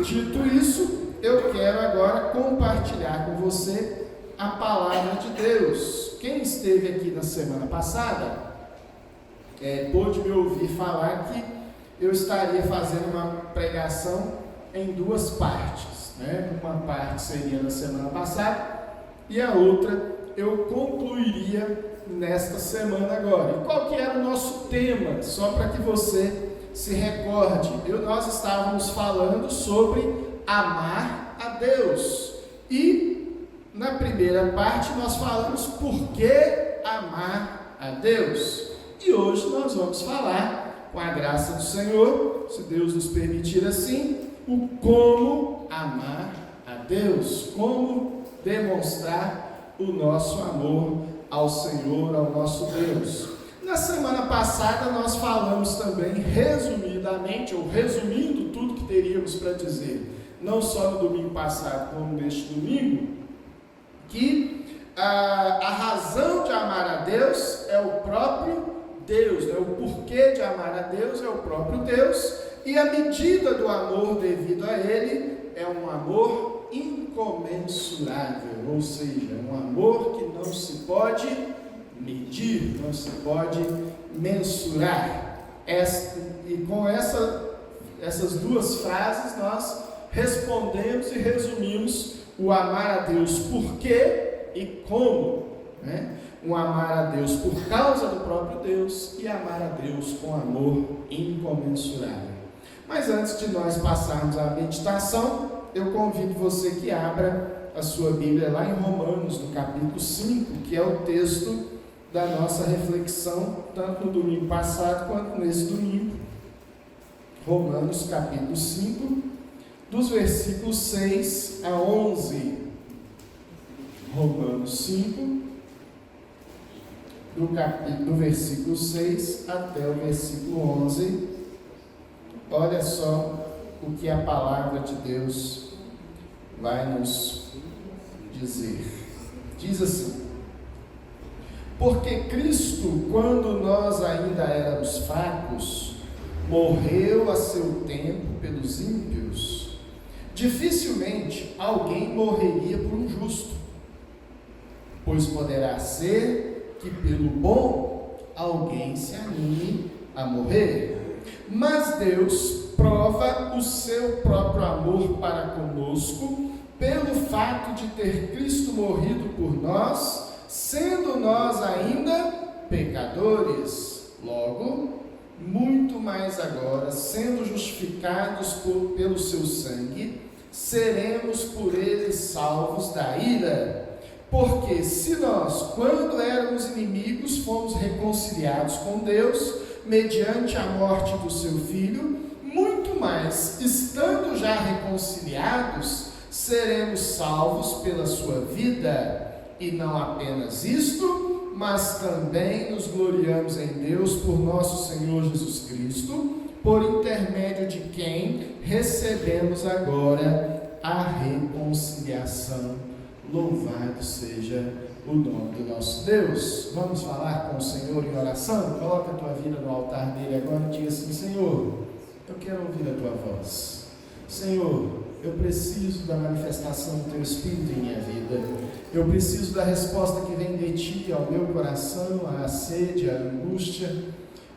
Dito isso, eu quero agora compartilhar com você a palavra de Deus. Quem esteve aqui na semana passada pôde me ouvir falar que eu estaria fazendo uma pregação em duas partes, né? Uma parte seria na semana passada e a outra eu concluiria nesta semana agora. E qual que era o nosso tema? Só para que você se recorde, nós estávamos falando sobre amar a Deus. E na primeira parte nós falamos por que amar a Deus. E hoje nós vamos falar, com a graça do Senhor, se Deus nos permitir assim, o como amar a Deus, como demonstrar o nosso amor ao Senhor, ao nosso Deus. Na semana passada nós falamos também resumidamente, ou resumindo tudo que teríamos para dizer, não só no domingo passado como neste domingo, que a razão de amar a Deus é o próprio Deus, né? O porquê de amar a Deus é o próprio Deus, e a medida do amor devido a Ele é um amor incomensurável, ou seja, um amor que não se pode medir, não se pode mensurar. E com essas duas frases nós respondemos e resumimos o amar a Deus por quê e como, né? Um amar a Deus por causa do próprio Deus e amar a Deus com amor incomensurável. Mas antes de nós passarmos à meditação, eu convido você que abra a sua Bíblia lá em Romanos, no capítulo 5, que é o texto da nossa reflexão, tanto no domingo passado quanto nesse domingo. Romanos, capítulo 5, dos versículos 6 a 11. Romanos 5, do versículo 6 até o versículo 11. Olha só o que a palavra de Deus vai nos dizer. Diz assim: porque Cristo, quando nós ainda éramos fracos, morreu a seu tempo pelos ímpios. Dificilmente alguém morreria por um justo, pois poderá ser que pelo bom alguém se anime a morrer. Mas Deus prova o seu próprio amor para conosco pelo fato de ter Cristo morrido por nós, sendo nós ainda pecadores. Logo, muito mais agora, sendo justificados pelo seu sangue, seremos por ele salvos da ira. Porque se nós, quando éramos inimigos, fomos reconciliados com Deus, mediante a morte do seu Filho, muito mais, estando já reconciliados, seremos salvos pela sua vida. E não apenas isto, mas também nos gloriamos em Deus por nosso Senhor Jesus Cristo, por intermédio de quem recebemos agora a reconciliação. Louvado seja o nome do nosso Deus. Vamos falar com o Senhor em oração? Coloca a tua vida no altar dele agora e diga assim: Senhor, eu quero ouvir a tua voz. Senhor, eu preciso da manifestação do teu Espírito em minha vida. Eu preciso da resposta que vem de ti ao meu coração, à sede, à angústia,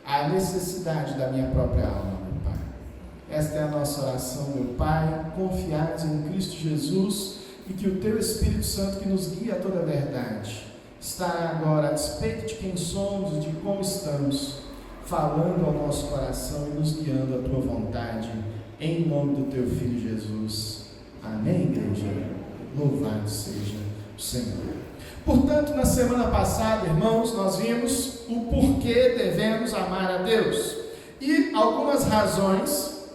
à necessidade da minha própria alma, meu Pai. Esta é a nossa oração, meu Pai, confiados em Cristo Jesus, e que o teu Espírito Santo, que nos guia a toda a verdade, está agora a despeito de quem somos e de como estamos, falando ao nosso coração e nos guiando à tua vontade, em nome do teu Filho Jesus. Amém, igreja? Louvado seja o Senhor. Portanto, na semana passada, irmãos, nós vimos o porquê devemos amar a Deus e algumas razões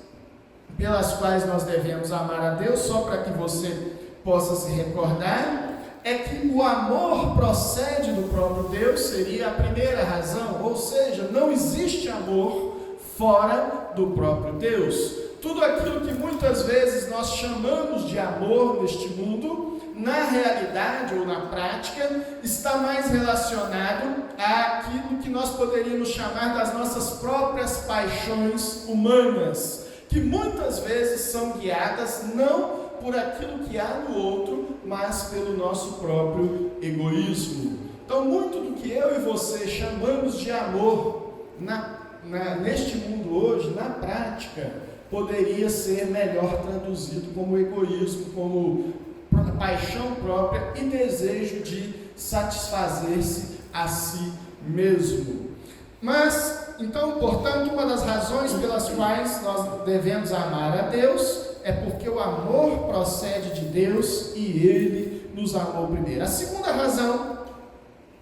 pelas quais nós devemos amar a Deus, só para que você possa se recordar, é que o amor procede do próprio Deus, seria a primeira razão, ou seja, não existe amor fora do próprio Deus. Tudo aquilo que muitas vezes nós chamamos de amor neste mundo, na realidade ou na prática, está mais relacionado àquilo que nós poderíamos chamar das nossas próprias paixões humanas, que muitas vezes são guiadas não por aquilo que há no outro, mas pelo nosso próprio egoísmo. Então, muito do que eu e você chamamos de amor neste mundo hoje, na prática, poderia ser melhor traduzido como egoísmo, como paixão própria e desejo de satisfazer-se a si mesmo. Mas, então, portanto, uma das razões pelas quais nós devemos amar a Deus é porque o amor procede de Deus e Ele nos amou primeiro. A segunda razão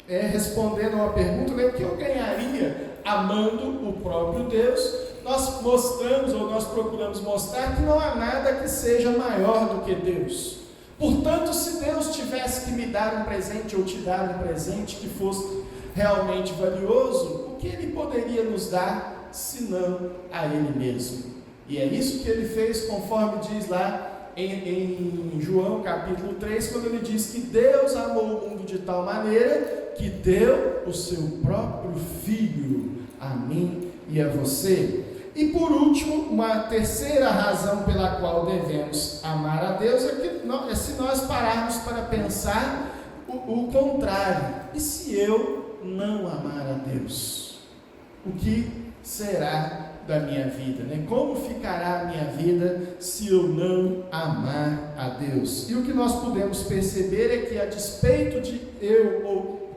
é, respondendo a uma pergunta, o que eu ganharia amando o próprio Deus? Nós mostramos, ou nós procuramos mostrar, que não há nada que seja maior do que Deus. Portanto, se Deus tivesse que me dar um presente, ou te dar um presente que fosse realmente valioso, o que Ele poderia nos dar, senão a Ele mesmo? E é isso que Ele fez, conforme diz lá em João capítulo 3, quando Ele diz que Deus amou o mundo de tal maneira que deu o seu próprio Filho a mim e a você. E por último, uma terceira razão pela qual devemos amar a Deus é se nós pararmos para pensar o contrário. E se eu não amar a Deus? O que será da minha vida, né? Como ficará a minha vida se eu não amar a Deus? E o que nós podemos perceber é que, a despeito de eu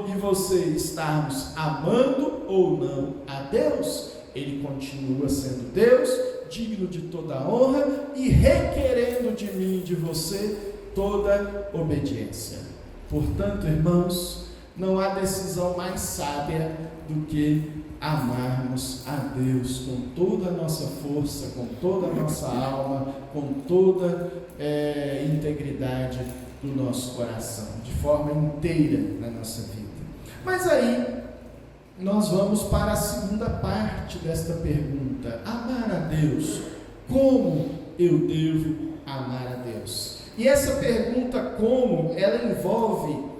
e você estarmos amando ou não a Deus, Ele continua sendo Deus, digno de toda honra e requerendo de mim e de você toda obediência. Portanto, irmãos, não há decisão mais sábia do que amarmos a Deus com toda a nossa força, com toda a nossa alma, com toda a integridade do nosso coração, de forma inteira na nossa vida. Mas aí, nós vamos para a segunda parte desta pergunta: amar a Deus, como eu devo amar a Deus? E essa pergunta, como, ela envolve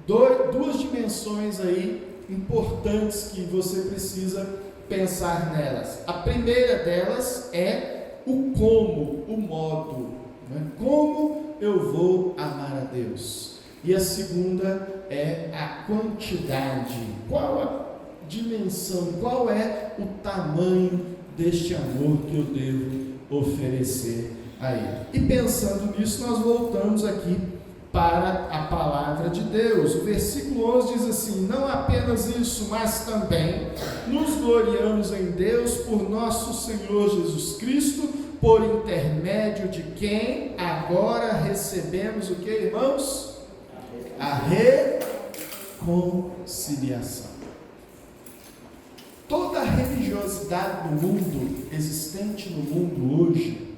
duas dimensões aí importantes que você precisa pensar nelas. A primeira delas é o como, o modo, né? Como eu vou amar a Deus? E a segunda é a quantidade. Qual a dimensão, qual é o tamanho deste amor que eu devo oferecer a Ele? E pensando nisso, nós voltamos aqui para a palavra de Deus. O versículo 11 diz assim: não apenas isso, mas também nos gloriamos em Deus por nosso Senhor Jesus Cristo, por intermédio de quem agora recebemos o que, irmãos? A reconciliação. Toda a religiosidade do mundo, existente no mundo hoje,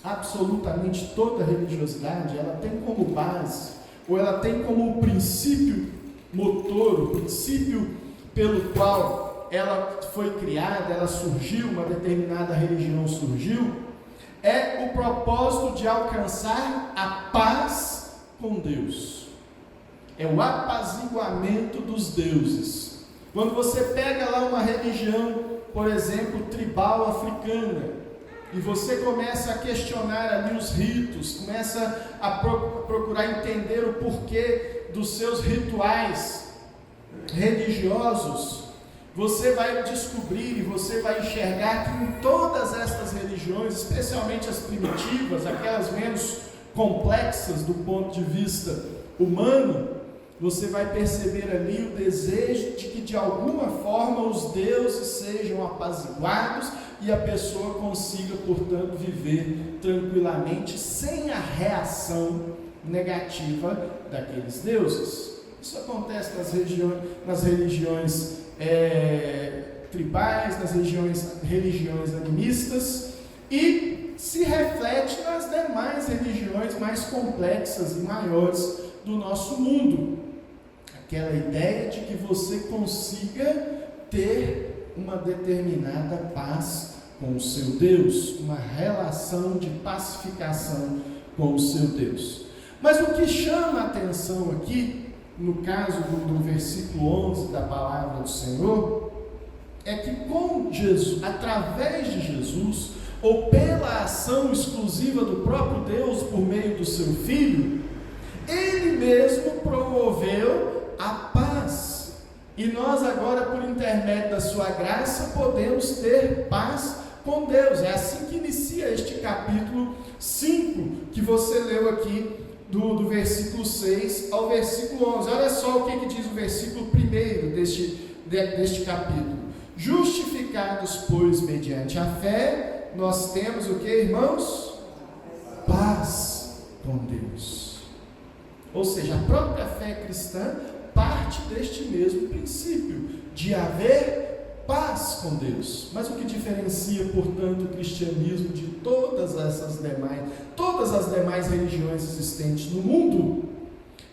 absolutamente toda religiosidade, ela tem como base, ou ela tem como princípio motor, o princípio pelo qual ela foi criada, ela surgiu, uma determinada religião surgiu, é o propósito de alcançar a paz com Deus. É o apaziguamento dos deuses. Quando você pega lá uma religião, por exemplo, tribal africana, e você começa a questionar ali os ritos, começa a procurar entender o porquê dos seus rituais religiosos, você vai descobrir e você vai enxergar que em todas estas religiões, especialmente as primitivas, aquelas menos complexas do ponto de vista humano, você vai perceber ali o desejo de que de alguma forma os deuses sejam apaziguados e a pessoa consiga, portanto, viver tranquilamente sem a reação negativa daqueles deuses. Isso acontece nas religiões tribais, nas religiões animistas, e se reflete nas demais religiões mais complexas e maiores do nosso mundo. Aquela ideia de que você consiga ter uma determinada paz com o seu Deus, uma relação de pacificação com o seu Deus. Mas o que chama a atenção aqui, no caso do versículo 11 da palavra do Senhor, é que com Jesus, através de Jesus, ou pela ação exclusiva do próprio Deus por meio do seu Filho, Ele mesmo promoveu a paz. E nós agora, por intermédio da sua graça, podemos ter paz com Deus. É assim que inicia este capítulo 5, que você leu aqui, do versículo 6 ao versículo 11. Olha só o que diz o versículo 1 deste capítulo. Justificados, pois, mediante a fé, nós temos o que, irmãos? Paz com Deus. Ou seja, a própria fé cristã parte deste mesmo princípio, de haver paz com Deus. Mas o que diferencia, portanto, o cristianismo de todas as demais religiões existentes no mundo,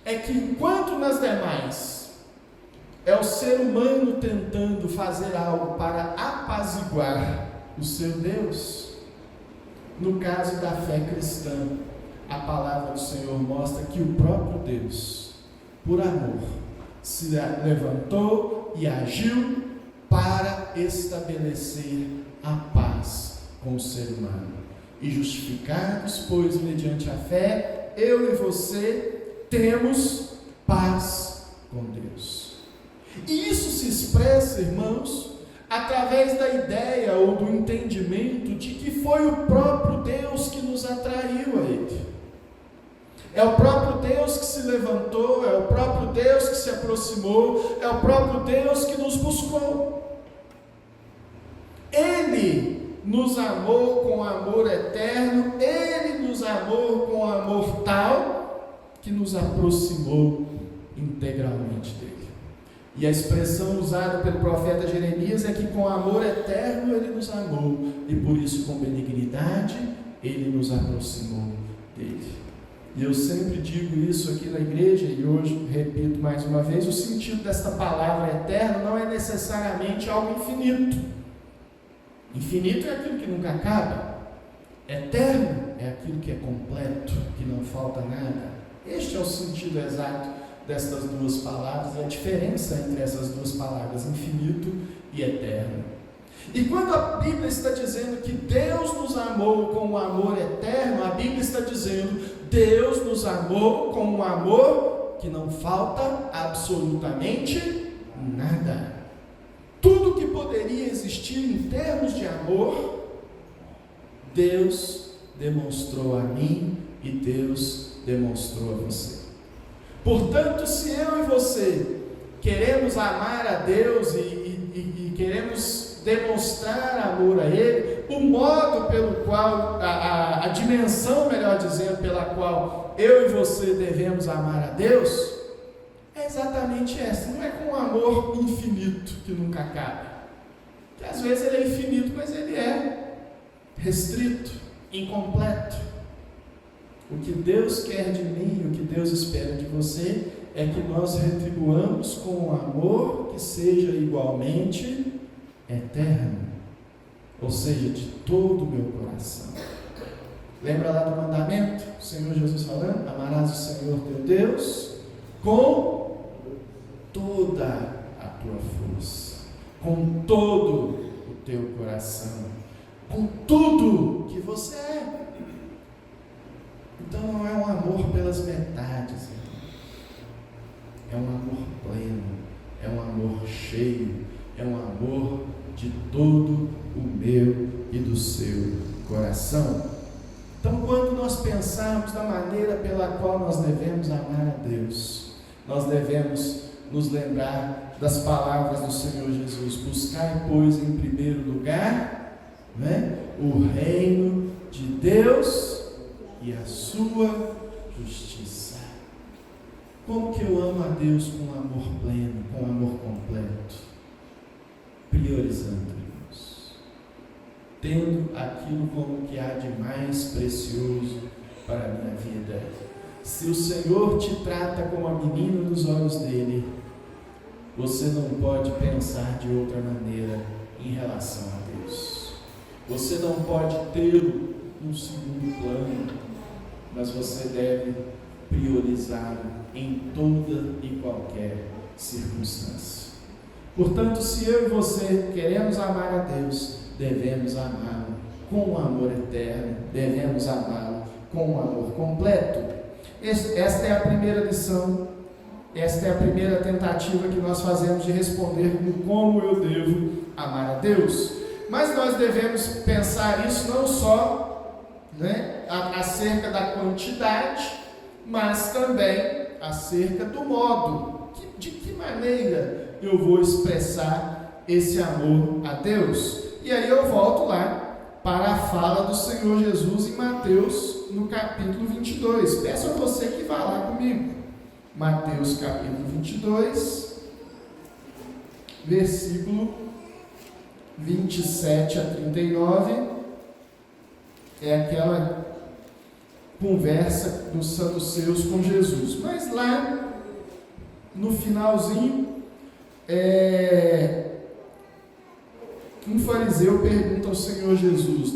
é que enquanto nas demais é o ser humano tentando fazer algo para apaziguar o seu Deus, no caso da fé cristã, a palavra do Senhor mostra que o próprio Deus, por amor, se levantou e agiu para estabelecer a paz com o ser humano. E justificados, pois, mediante a fé, eu e você temos paz com Deus. E isso se expressa, irmãos, através da ideia ou do entendimento de que foi o próprio Deus que nos atraiu a Ele. É o próprio Deus que se levantou, é o próprio Deus que se aproximou, é o próprio Deus que nos buscou. Ele nos amou com amor eterno, Ele nos amou com amor tal que nos aproximou integralmente dele. E a expressão usada pelo profeta Jeremias é que com amor eterno Ele nos amou, e por isso com benignidade Ele nos aproximou dele. E eu sempre digo isso aqui na igreja, e hoje repito mais uma vez, o sentido desta palavra eterno não é necessariamente algo infinito. Infinito é aquilo que nunca acaba. Eterno é aquilo que é completo, que não falta nada. Este é o sentido exato destas duas palavras, e a diferença entre essas duas palavras, infinito e eterno. E quando a Bíblia está dizendo que Deus nos amou com um amor eterno, a Bíblia está dizendo: Deus nos amou com um amor que não falta absolutamente nada. Tudo que poderia existir em termos de amor, Deus demonstrou a mim e Deus demonstrou a você. Portanto, se eu e você queremos amar a Deus e queremos demonstrar amor a Ele, o modo pelo qual, a dimensão, melhor dizendo, pela qual eu e você devemos amar a Deus, é exatamente essa. Não é com um amor infinito que nunca acaba, que às vezes ele é infinito, mas ele é restrito, incompleto. O que Deus quer de mim, o que Deus espera de você, é que nós retribuamos com um amor que seja igualmente eterno, ou seja, de todo o meu coração. Lembra lá do mandamento? O Senhor Jesus falando: amarás o Senhor teu Deus com toda a tua força, com todo o teu coração, com tudo que você é. Então não é um amor pelas metades, é um amor pleno, é um amor cheio, é um amor de todo o meu e do seu coração. Então, quando nós pensarmos da maneira pela qual nós devemos amar a Deus, nós devemos nos lembrar das palavras do Senhor Jesus: buscai, pois, em primeiro lugar, o reino de Deus e a sua justiça. Como que eu amo a Deus com amor pleno, com amor completo? Priorizando, irmãos, tendo aquilo como que há de mais precioso para a minha vida. Se o Senhor te trata como a menina dos olhos dele, você não pode pensar de outra maneira em relação a Deus. Você não pode tê-lo num segundo plano, mas você deve priorizá-lo em toda e qualquer circunstância. Portanto, se eu e você queremos amar a Deus, devemos amá-lo com um amor eterno, devemos amá-lo com um amor completo. Esta é a primeira lição, esta é a primeira tentativa que nós fazemos de responder como eu devo amar a Deus. Mas nós devemos pensar isso não só, acerca da quantidade, mas também acerca do modo. De que maneira eu vou expressar esse amor a Deus? E aí eu volto lá para a fala do Senhor Jesus em Mateus, no capítulo 22. Peço a você que vá lá comigo. Mateus capítulo 22, versículo 27 a 39. É aquela conversa dos saduceus com Jesus. Mas lá, no finalzinho, um fariseu pergunta ao Senhor Jesus,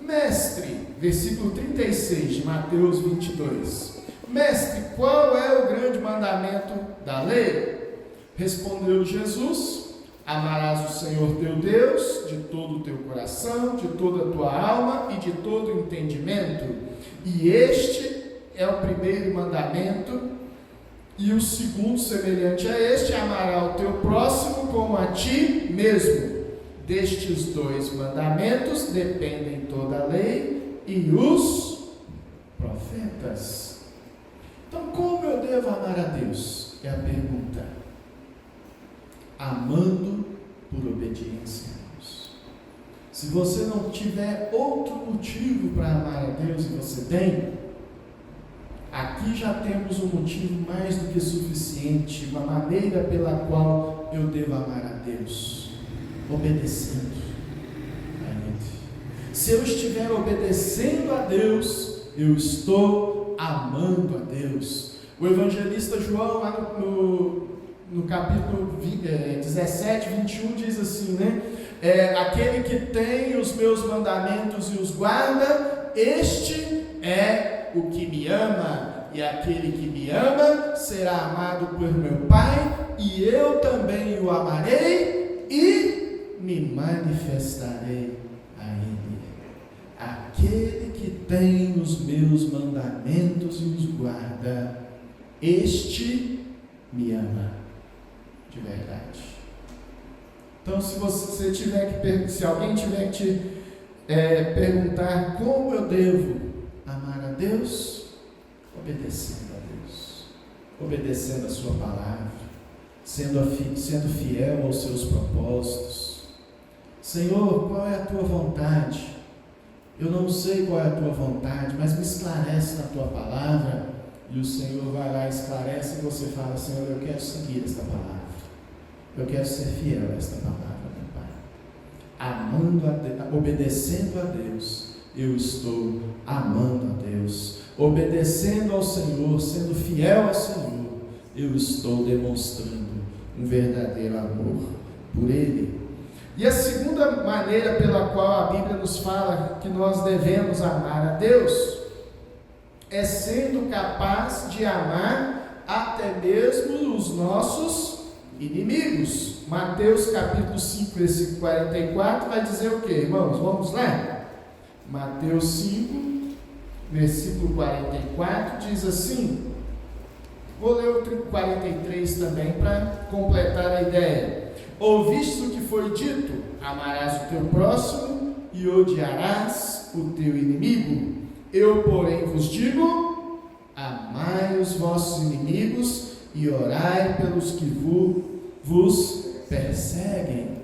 Mestre, versículo 36 de Mateus 22. Mestre, qual é o grande mandamento da lei? Respondeu Jesus: amarás o Senhor teu Deus de todo o teu coração, de toda a tua alma e de todo o entendimento. E este é o primeiro mandamento. E o segundo, semelhante a este, amará o teu próximo como a ti mesmo. Destes dois mandamentos dependem toda a lei e os profetas. Então, como eu devo amar a Deus? É a pergunta. Amando por obediência a Deus. Se você não tiver outro motivo para amar a Deus, e você tem, aqui já temos um motivo mais do que suficiente, uma maneira pela qual eu devo amar a Deus: obedecendo a Ele. Se eu estiver obedecendo a Deus, eu estou amando a Deus. O evangelista João, lá no capítulo 17, 21, diz assim, aquele que tem os meus mandamentos e os guarda, este é o que me ama, e aquele que me ama será amado por meu Pai, e eu também o amarei e me manifestarei a Ele. Aquele que tem os meus mandamentos e os guarda, este me ama de verdade. Então, se alguém tiver que te perguntar como eu devo amar a Deus, obedecendo a Deus, obedecendo a sua palavra, sendo fiel aos seus propósitos. Senhor, qual é a tua vontade? Eu não sei qual é a tua vontade, mas me esclarece na tua palavra. E o Senhor vai lá, esclarece, e você fala: Senhor, eu quero seguir esta palavra, eu quero ser fiel a esta palavra, meu Pai. Obedecendo a Deus, eu estou amando a Deus. Obedecendo ao Senhor, sendo fiel ao Senhor, eu estou demonstrando um verdadeiro amor por Ele. E a segunda maneira pela qual a Bíblia nos fala que nós devemos amar a Deus é sendo capaz de amar até mesmo os nossos inimigos. Mateus capítulo 5, versículo 44 vai dizer o que, irmãos? Vamos lá? Mateus 5, versículo 44 diz assim, vou ler o 43 também para completar a ideia. Ouvistes o que foi dito: amarás o teu próximo e odiarás o teu inimigo. Eu, porém, vos digo: amai os vossos inimigos e orai pelos que vos perseguem.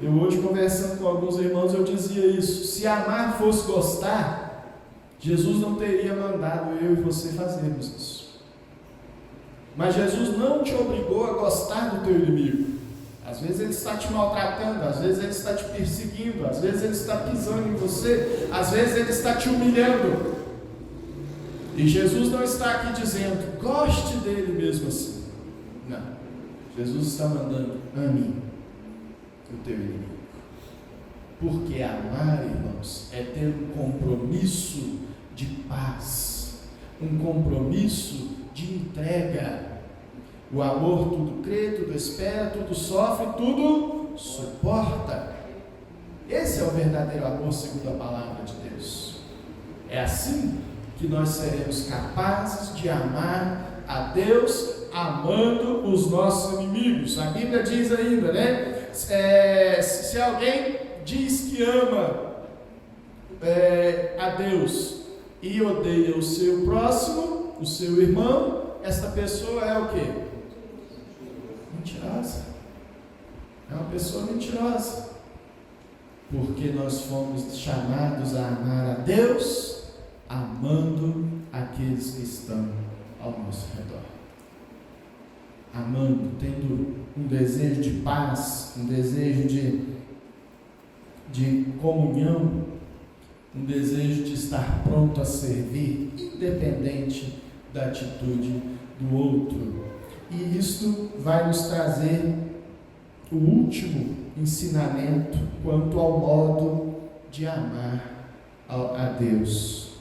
Eu hoje, conversando com alguns irmãos, eu dizia isso: se amar fosse gostar, Jesus não teria mandado eu e você fazermos isso. Mas Jesus não te obrigou a gostar do teu inimigo. Às vezes ele está te maltratando, às vezes ele está te perseguindo, às vezes ele está pisando em você, às vezes ele está te humilhando. E Jesus não está aqui dizendo: goste dele mesmo assim. Não. Jesus está mandando: ame o teu inimigo. Porque amar, irmãos, é ter um compromisso de paz, um compromisso de entrega. O amor tudo crê, tudo espera, tudo sofre, tudo suporta. Esse é o verdadeiro amor segundo a palavra de Deus. É assim que nós seremos capazes de amar a Deus, amando os nossos inimigos. A Bíblia diz ainda, né? Se alguém diz que ama a Deus e odeia o seu próximo, o seu irmão, esta pessoa é o quê? Mentirosa. É uma pessoa mentirosa. Porque nós fomos chamados a amar a Deus, amando aqueles que estão ao nosso redor. Amando, tendo um desejo de paz, um desejo de comunhão, um desejo de estar pronto a servir, independente da atitude do outro. E isto vai nos trazer o último ensinamento quanto ao modo de amar a Deus,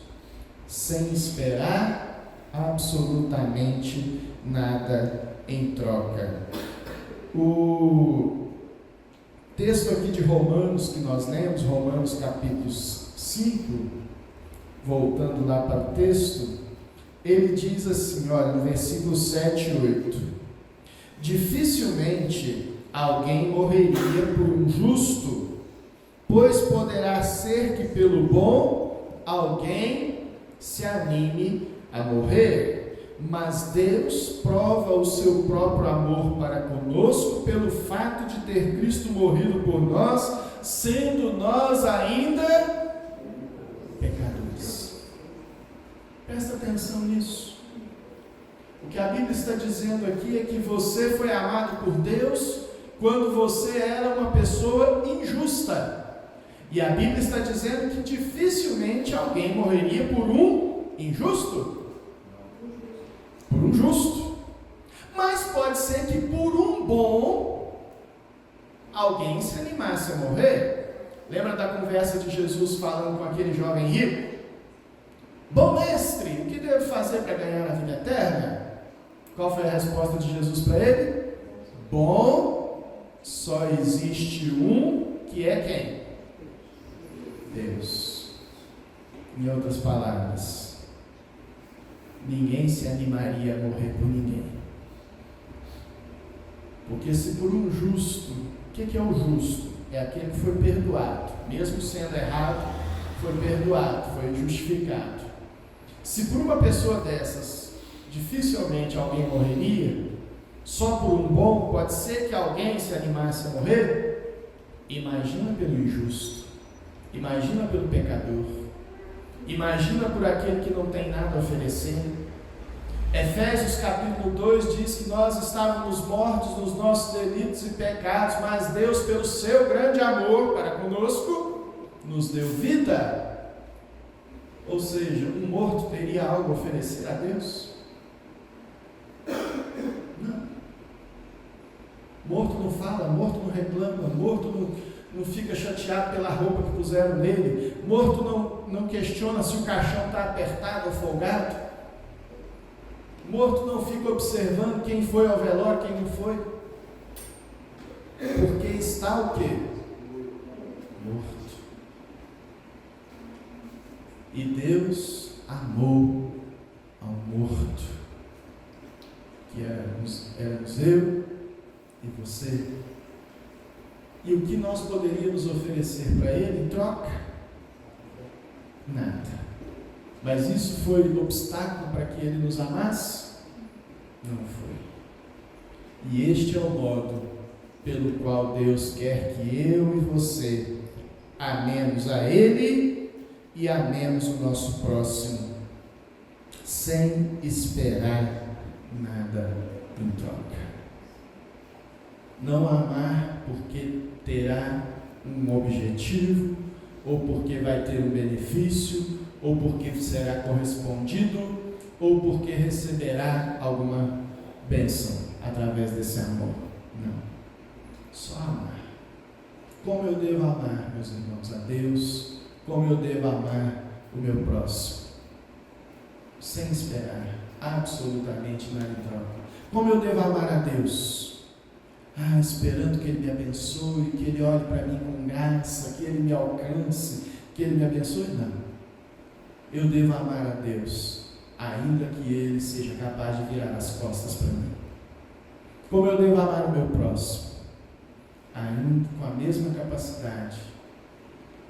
sem esperar absolutamente nada em troca. O texto aqui de Romanos que nós lemos, Romanos capítulo 5, voltando lá para o texto, ele diz assim, olha, no versículo 7 e 8: dificilmente alguém morreria por um justo, pois poderá ser que pelo bom alguém se anime a morrer. Mas Deus prova o seu próprio amor para conosco pelo fato de ter Cristo morrido por nós, sendo nós ainda pecadores. Presta atenção nisso. O que a Bíblia está dizendo aqui é que você foi amado por Deus quando você era uma pessoa injusta. E a Bíblia está dizendo que dificilmente alguém morreria por um injusto. Por um justo. Mas pode ser que por um bom alguém se animasse a morrer. Lembra da conversa de Jesus falando com aquele jovem rico? Bom mestre, o que devo fazer para ganhar a vida eterna? Qual foi a resposta de Jesus para ele? Bom, só existe um, que é quem? Deus. Em outras palavras, ninguém se animaria a morrer por ninguém. Porque se por um justo, o que é o justo? É aquele que foi perdoado, mesmo sendo errado, foi perdoado, foi justificado. Se por uma pessoa dessas, dificilmente alguém morreria, só por um bom, pode ser que alguém se animasse a morrer? Imagina pelo injusto, imagina pelo pecador, imagina por aquele que não tem nada a oferecer. Efésios capítulo 2 diz que nós estávamos mortos nos nossos delitos e pecados, mas Deus, pelo seu grande amor para conosco, nos deu vida. Ou seja, um morto teria algo a oferecer a Deus? Não. Morto não fala, morto não reclama, morto não fica chateado pela roupa que puseram nele, morto não questiona se o caixão está apertado ou folgado, morto não fica observando quem foi ao velório, quem não foi, porque está o quê? Morto. E Deus amou ao morto, que éramos eu e você. E o que nós poderíamos oferecer para Ele em troca? Nada. Mas isso foi obstáculo para que Ele nos amasse? Não foi. E este é o modo pelo qual Deus quer que eu e você amemos a Ele e amemos o nosso próximo, sem esperar nada em troca. Não amar porque terá um objetivo, ou porque vai ter um benefício, ou porque será correspondido, ou porque receberá alguma bênção através desse amor. Não. Só amar. Como eu devo amar, meus irmãos, a Deus? Como eu devo amar o meu próximo? Sem esperar absolutamente nada em troca. Como eu devo amar a Deus? esperando que Ele me abençoe, que Ele olhe para mim com graça, que Ele me alcance, que Ele me abençoe. Não. Eu devo amar a Deus, ainda que Ele seja capaz de virar as costas para mim. Como eu devo amar o meu próximo, ainda com a mesma capacidade.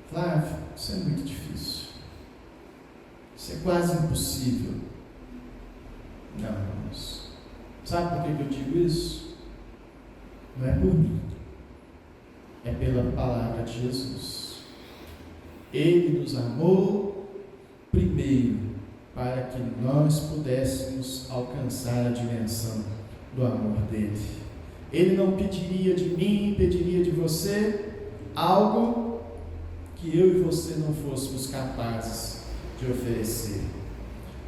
Flávio, isso é muito difícil. Isso é quase impossível. Não, irmãos. Sabe por que eu digo isso? Não é por mim. É pela palavra de Jesus. Ele nos amou primeiro para que nós pudéssemos alcançar a dimensão do amor dele. Ele não pediria de mim, pediria de você algo que eu e você não fôssemos capazes de oferecer.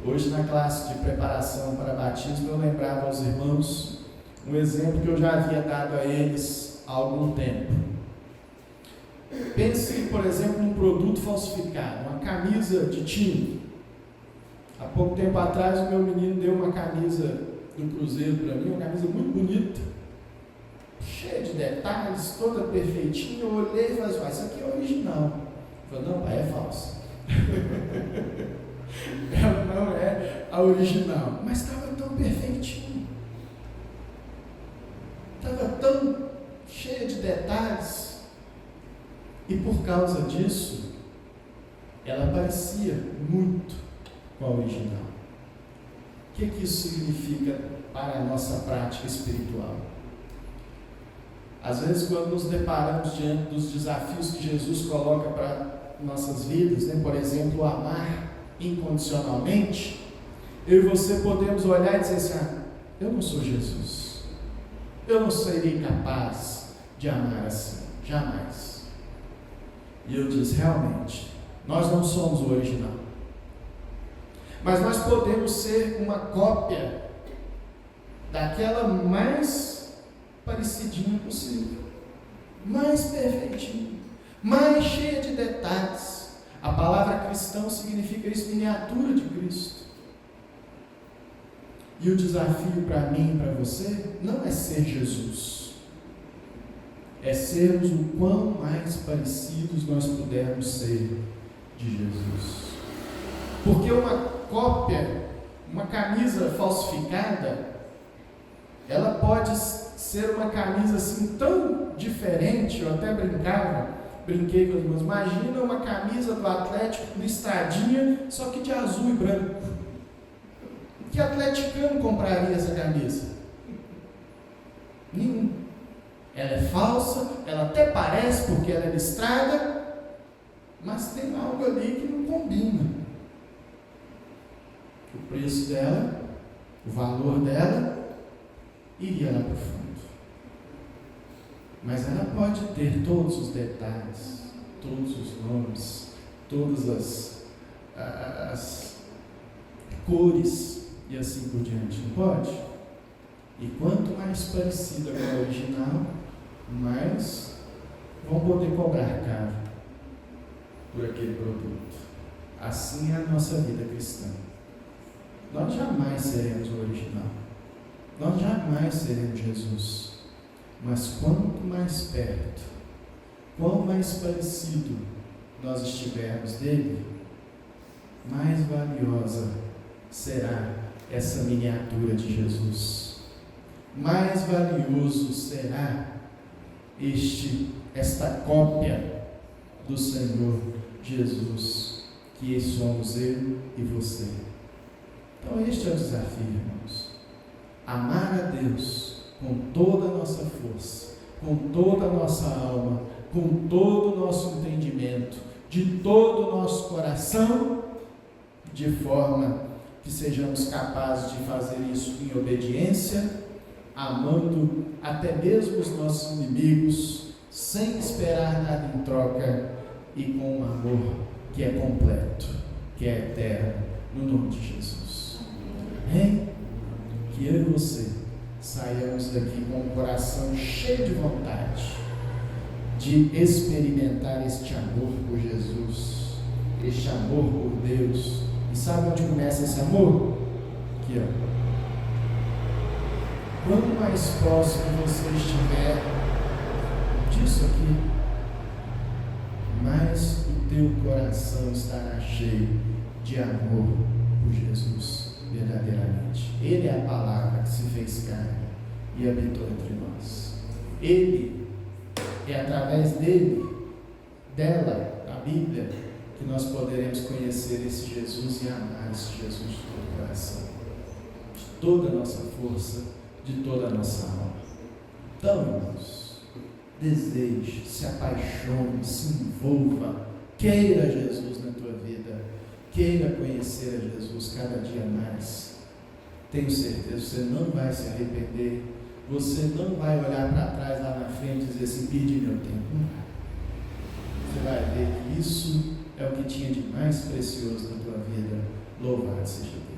Hoje, na classe de preparação para batismo, eu lembrava aos irmãos um exemplo que eu já havia dado a eles há algum tempo. Pense, por exemplo, num produto falsificado, uma camisa de time. Há pouco tempo atrás, o meu menino deu uma camisa do Cruzeiro para mim, uma camisa muito bonita, cheia de detalhes, toda perfeitinha. Eu olhei e falei assim: isso aqui é original. Eu falei: não, pai, é falsa. Ela não é a original, mas estava tão perfeitinho, estava tão cheia de detalhes, e por causa disso ela parecia muito com a original. O que isso significa para a nossa prática espiritual? Às vezes, quando nos deparamos diante dos desafios que Jesus coloca para nossas vidas, por exemplo, amar incondicionalmente, eu e você podemos olhar e dizer assim: eu não sou Jesus, eu não serei capaz de amar assim, jamais. E eu disse: realmente, nós não somos o original, mas nós podemos ser uma cópia daquela mais parecidinha possível, mais perfeitinha, mais cheia de detalhes. A palavra cristão significa isso, miniatura de Cristo. E o desafio para mim e para você não é ser Jesus, é sermos o quão mais parecidos nós pudermos ser de Jesus. Porque uma cópia, uma camisa falsificada, ela pode ser uma camisa assim tão diferente. Eu até brinquei com os irmãos: imagina uma camisa do Atlético listradinha, só que de azul e branco. Que atleticano compraria essa camisa? Nenhum. Ela é falsa, ela até parece porque ela é listrada, mas tem algo ali que não combina. O preço dela, o valor dela, iria lá para o fundo. Mas ela pode ter todos os detalhes, todos os nomes, todas as cores e assim por diante, não pode? E quanto mais parecida com a original, mais vão poder cobrar caro por aquele produto. Assim é a nossa vida cristã. Nós jamais seremos o original, nós jamais seremos Jesus. Mas quanto mais perto, quanto mais parecido nós estivermos dele, mais valiosa será essa miniatura de Jesus. Mais valioso será esta cópia do Senhor Jesus, que somos eu e você. Então este é o desafio, irmãos. Amar a Deus com toda a nossa força, com toda a nossa alma, com todo o nosso entendimento, de todo o nosso coração, de forma que sejamos capazes de fazer isso em obediência, amando até mesmo os nossos inimigos, sem esperar nada em troca, e com um amor que é completo, que é eterno, no nome de Jesus. Amém? Que eu e você saiamos daqui com o coração cheio de vontade de experimentar este amor por Jesus, este amor por Deus. E sabe onde começa esse amor? Aqui, ó. quanto mais próximo você estiver disso aqui, mais o teu coração estará cheio de amor por Jesus, verdadeiramente. Ele é a palavra que se fez carne e habitou entre nós. Ele é através dele, dela, da Bíblia, que nós poderemos conhecer esse Jesus e amar esse Jesus de todo o coração, de toda a nossa força, de toda a nossa alma. Então, irmãos, deseje, se apaixone, se envolva, queira Jesus na tua vida, queira conhecer a Jesus cada dia mais. Tenho certeza, você não vai se arrepender, você não vai olhar para trás lá na frente e dizer assim, perdi meu tempo. Não vai. Você vai ver que isso é o que tinha de mais precioso na tua vida. Louvado seja Deus.